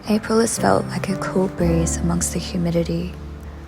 April has felt like a cool breeze amongst the humidity,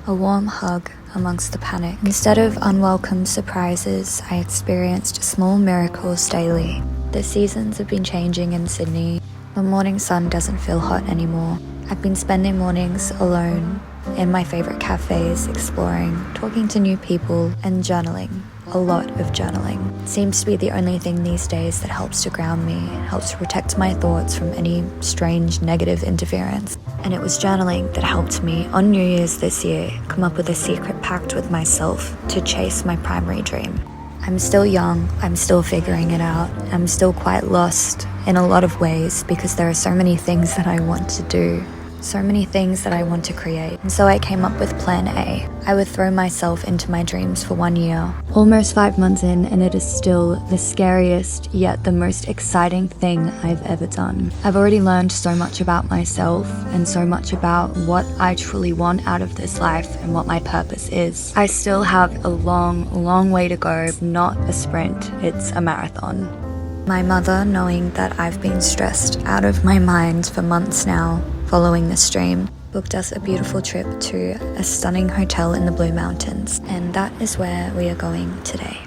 a warm hug amongst the panic. Instead of unwelcome surprises, I experienced small miracles daily. The seasons have been changing in Sydney. The morning sun doesn't feel hot anymore. I've been spending mornings alone in my favorite cafes, exploring, talking to new people, and journaling. A lot of journaling. It seems to be the only thing these days that helps to ground me, helps to protect my thoughts from any strange negative interference. And it was journaling that helped me on New Year's this year come up with a secret pact with myself to chase my primary dream. I'm still young, I'm still figuring it out, I'm still quite lost in a lot of ways because there are so many things that I want to do. So many things that I want to create. And so I came up with Plan A. I would throw myself into my dreams for 1 year. Almost 5 months in, and it is still the scariest yet the most exciting thing I've ever done. I've already learned so much about myself and so much about what I truly want out of this life and what my purpose is. I still have a long way to go. It's not a sprint, it's a marathon. My mother, knowing that I've been stressed out of my mind for months now, following this dream, booked us a beautiful trip to a stunning hotel in the Blue Mountains, and that is where we are going today.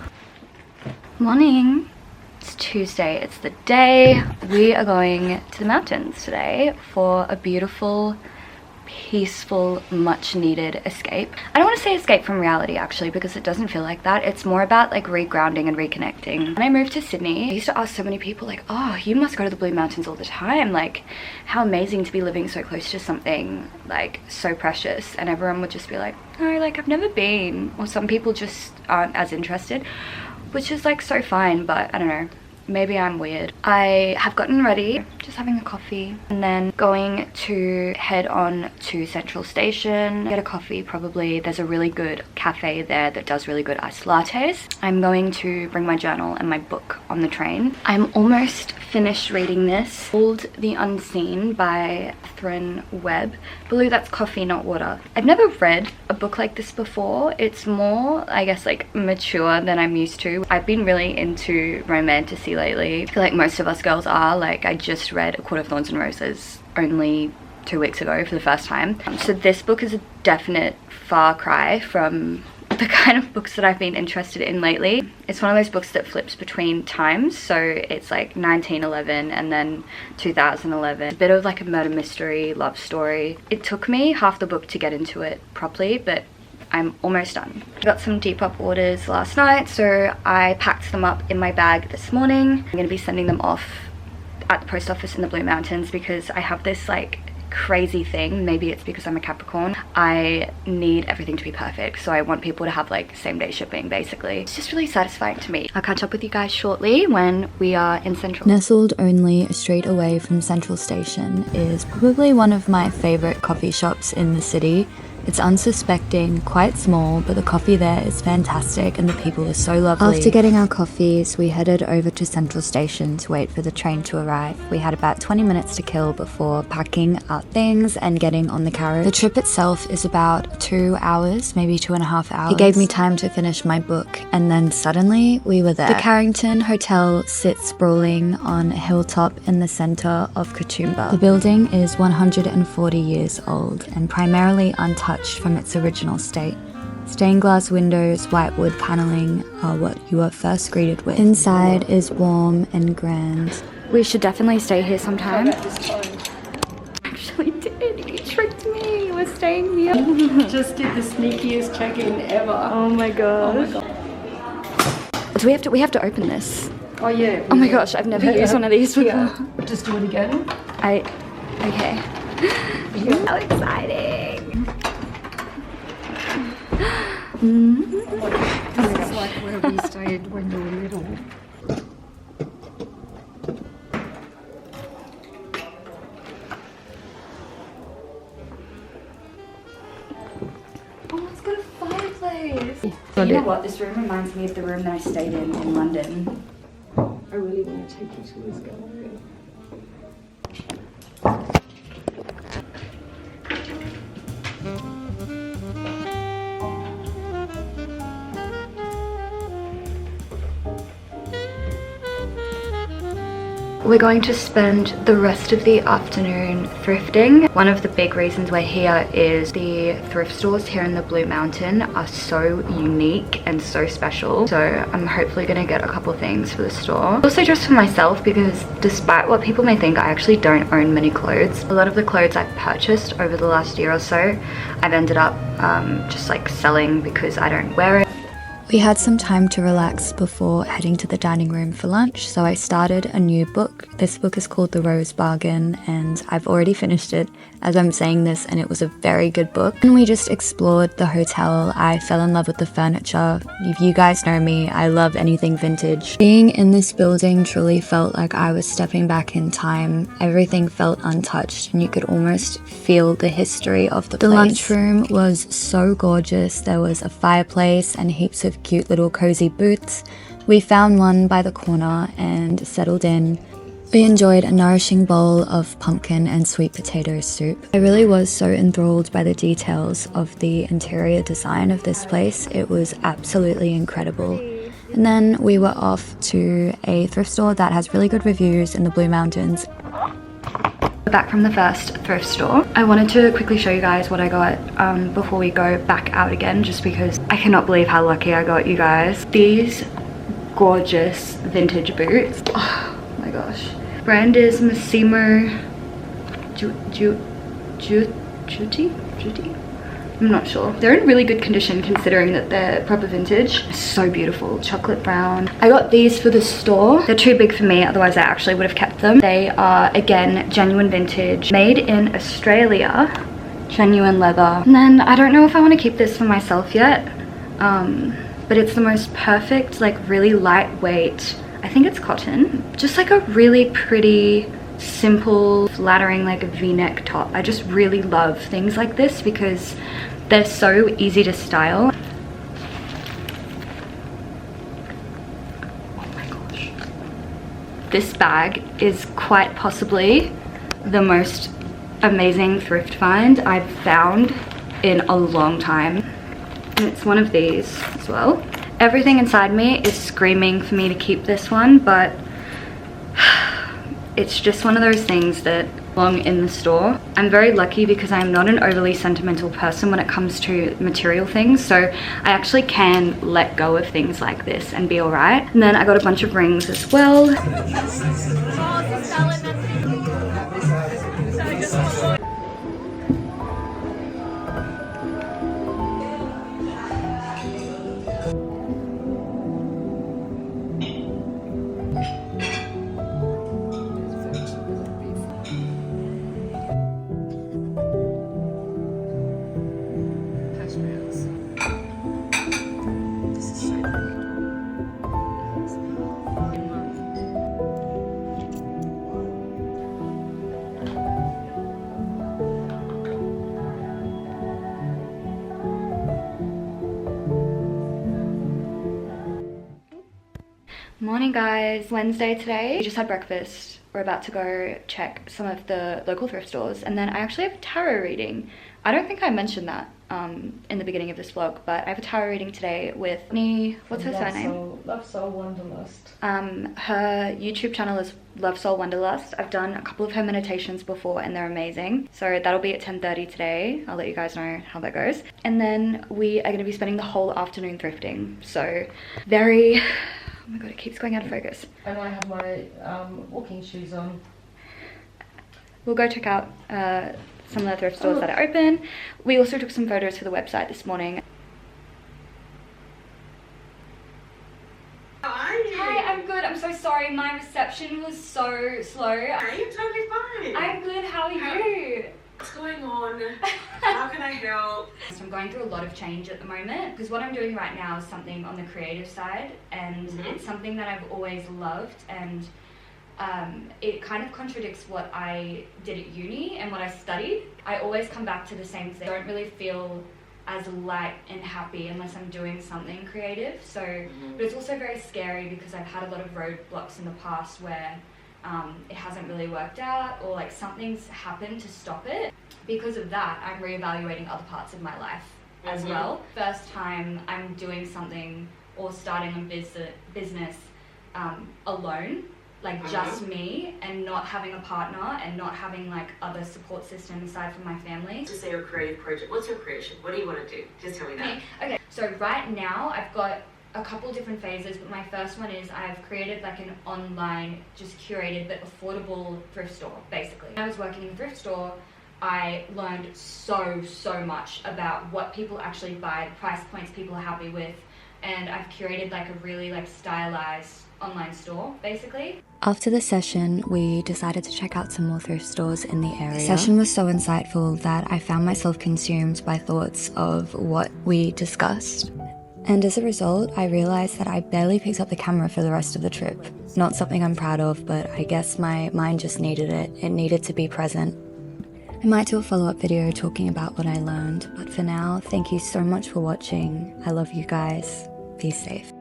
Morning. It's Tuesday. It's the day we are going to the mountains today for a beautiful, peaceful, much needed escape. I don't want to say escape from reality actually, because it doesn't feel like that. It's more about like regrounding and reconnecting. When I moved to Sydney, I used to ask so many people like, oh, you must go to the Blue Mountains all the time. Like, how amazing to be living so close to something like so precious. And everyone would just be like, oh, like I've never been. Or some people just aren't as interested, which is like so fine, but I don't know. Maybe I'm weird. I have gotten ready, just having a coffee, and then going to head on to Central Station, get a coffee probably. There's a really good cafe there that does really good iced lattes. I'm going to bring my journal and my book on the train. I'm almost finished reading this, called The Unseen by Catherine Webb. I believe that's coffee, not water. I've never read a book like this before. It's more, I guess, like mature than I'm used to. I've been really into romantasy lately. I feel like most of us girls are. Like, I just read A Court of Thorns and Roses only 2 weeks ago for the first time. So this book is a definite far cry from the kind of books that I've been interested in lately. It's one of those books that flips between times, so it's like 1911 and then 2011. A bit of like a murder mystery, love story. It took me half the book to get into it properly, but I'm almost done. I got some Depop orders last night, so I packed them up in my bag this morning. I'm gonna be sending them off at the post office in the Blue Mountains because I have this like crazy thing. Maybe it's because I'm a Capricorn. I need everything to be perfect, so I want people to have like same day shipping basically. It's just really satisfying to me. I'll catch up with you guys shortly when we are in Central. Nestled only a street away from Central Station is probably one of my favorite coffee shops in the city. It's unsuspecting, quite small, but the coffee there is fantastic and the people are so lovely. After getting our coffees, we headed over to Central Station to wait for the train to arrive. We had about 20 minutes to kill before packing our things and getting on the carriage. The trip itself is about 2 hours, maybe 2.5 hours. It gave me time to finish my book, and then suddenly we were there. The Carrington Hotel sits sprawling on a hilltop in the center of Katoomba. The building is 140 years old and primarily untouched from its original state. Stained glass windows, white wood paneling are what you are first greeted with. Inside is warm and grand. We should definitely stay here sometime. Actually did. You tricked me. We're staying here. Just did the sneakiest check-in ever. Oh my god. Oh my god. Do we have to open this? Oh yeah. Oh my gosh, I've never used one of these before. Yeah. Just do it again. Okay. How exciting. This is like where we stayed when you were little. Oh, it's got a fireplace. You know what? This room reminds me of the room that I stayed in London. I really want to take you to this gallery. we're going to spend the rest of the afternoon thrifting. One of the big reasons we're here is the thrift stores here in the Blue Mountain are so unique and so special. So I'm hopefully gonna get a couple things for the store. Also just for myself, because despite what people may think, I actually don't own many clothes. A lot of the clothes I've purchased over the last year or so, I've ended up just like selling because I don't wear it. We had some time to relax before heading to the dining room for lunch, so I started a new book. This book is called The Rose Bargain, and I've already finished it as I'm saying this, and it was a very good book. And we just explored the hotel. I fell in love with the furniture. If you guys know me, I love anything vintage. Being in this building truly felt like I was stepping back in time. Everything felt untouched, and you could almost feel the history of the place. The lunchroom was so gorgeous. There was a fireplace and heaps of cute little cozy booths. We found one by the corner and settled in. We enjoyed a nourishing bowl of pumpkin and sweet potato soup. I really was so enthralled by the details of the interior design of this place. It was absolutely incredible. And then we were off to a thrift store that has really good reviews in the Blue Mountains. We're back from the first thrift store. I wanted to quickly show you guys what I got before we go back out again, just because I cannot believe how lucky I got, you guys. These gorgeous vintage boots. Oh my gosh. Brand is Massimo Jutti? I'm not sure. They're in really good condition considering that they're proper vintage. So beautiful. Chocolate brown. I got these for the store. They're too big for me, otherwise I actually would have kept them. They are, again, genuine vintage. Made in Australia. Genuine leather. And then I don't know if I want to keep this for myself yet. But it's the most perfect, like really lightweight, I think it's cotton. Just like a really pretty, simple, flattering like a v-neck top. I just really love things like this because they're so easy to style. Oh my gosh. This bag is quite possibly the most amazing thrift find I've found in a long time. And it's one of these as well. Everything inside me is screaming for me to keep this one, but it's just one of those things that belong in the store. I'm very lucky because I'm not an overly sentimental person when it comes to material things, so I actually can let go of things like this and be alright. And then I got a bunch of rings as well. Morning guys, Wednesday today. We just had breakfast. We're about to go check some of the local thrift stores, and then I actually have a tarot reading. I don't think I mentioned that in the beginning of this vlog, but I have a tarot reading today with what's her surname? Love Soul Wanderlust. Her YouTube channel is Love Soul Wanderlust. I've done a couple of her meditations before and they're amazing. So that'll be at 10:30 today. I'll let you guys know how that goes. And then we are going to be spending the whole afternoon thrifting. So very... Oh my god, it keeps going out of focus. And I have my walking shoes on. We'll go check out some of the thrift stores that are open. We also took some photos for the website this morning. How are you? Hi, I'm good. I'm so sorry. My reception was so slow. Are you totally fine? I'm good. How are you? What's going on? How can I help? So I'm going through a lot of change at the moment because what I'm doing right now is something on the creative side, and it's something that I've always loved, and it kind of contradicts what I did at uni and what I studied. I always come back to the same thing. I don't really feel as light and happy unless I'm doing something creative. So, but it's also very scary because I've had a lot of roadblocks in the past where it hasn't really worked out, or like something's happened to stop it. Because of that, I'm reevaluating other parts of my life as well. First time I'm doing something or starting a business alone, like just me and not having a partner and not having like other support system aside from my family. To say your creative project, what's your creation? What do you want to do? Just tell me that. Okay, so right now I've got a couple different phases, but my first one is I've created like an online, just curated but affordable thrift store, basically. When I was working in the thrift store, I learned so much about what people actually buy, the price points people are happy with, and I've curated like a really like stylized online store, basically. After the session, we decided to check out some more thrift stores in the area. The session was so insightful that I found myself consumed by thoughts of what we discussed. And as a result, I realized that I barely picked up the camera for the rest of the trip. Not something I'm proud of, but I guess my mind just needed it. It needed to be present. I might do a follow-up video talking about what I learned, but for now, thank you so much for watching. I love you guys. Be safe.